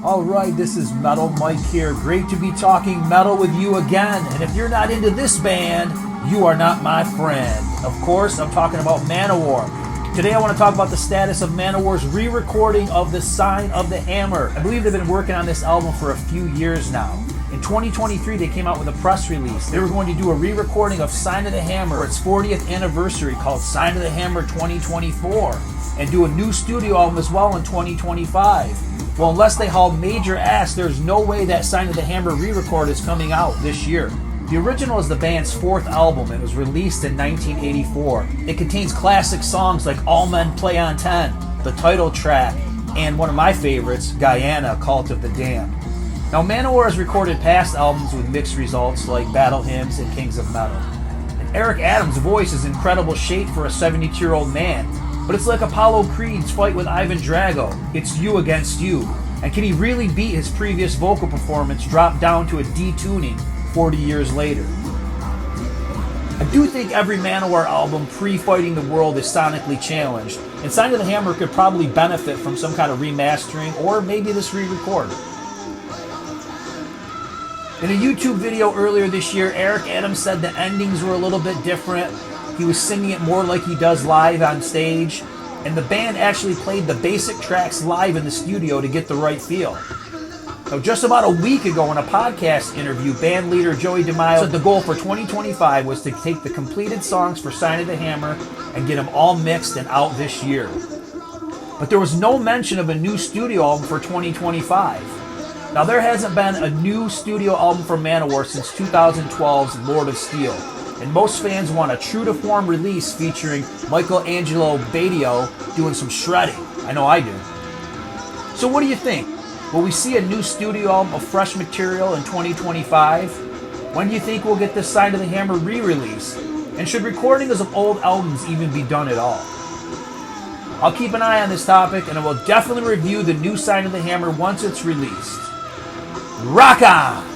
Alright, this is Metal Mike here. Great to be talking metal with you again. And if you're not into this band, you are not my friend. Of course, I'm talking about Manowar. Today I want to talk about the status of Manowar's re-recording of The Sign of the Hammer. I believe they've been working on this album for a few years now. In 2023, they came out with a press release. They were going to do a re-recording of Sign of the Hammer for its 40th anniversary called Sign of the Hammer 2024 and do a new studio album as well in 2025. Well, unless they haul major ass, there's no way that Sign of the Hammer re-record is coming out this year. The original is the band's fourth album. It was released in 1984. It contains classic songs like All Men Play on 10, the title track, and one of my favorites, Guyana, Cult of the Damned. Now, Manowar has recorded past albums with mixed results like Battle Hymns and Kings of Metal. And Eric Adams' voice is in incredible shape for a 72-year-old man. But it's like Apollo Creed's fight with Ivan Drago. It's you against you. And can he really beat his previous vocal performance dropped down to a D-tuning 40 years later? I do think every Manowar album pre-Fighting the World is sonically challenged, and Sign of the Hammer could probably benefit from some kind of remastering or maybe this re-record. In a YouTube video earlier this year, Eric Adams said the endings were a little bit different. He was singing it more like he does live on stage, and the band actually played the basic tracks live in the studio to get the right feel. Now, just about a week ago in a podcast interview, band leader Joey DeMaio said the goal for 2025 was to take the completed songs for Sign of the Hammer and get them all mixed and out this year. But there was no mention of a new studio album for 2025. Now, there hasn't been a new studio album for Manowar since 2012's Lord of Steel. And most fans want a true-to-form release featuring Michelangelo Badio doing some shredding. I know I do. So what do you think? Will we see a new studio album of fresh material in 2025? When do you think we'll get this Sign of the Hammer re-release? And should recordings of old albums even be done at all? I'll keep an eye on this topic, and I will definitely review the new Sign of the Hammer once it's released. Rock on!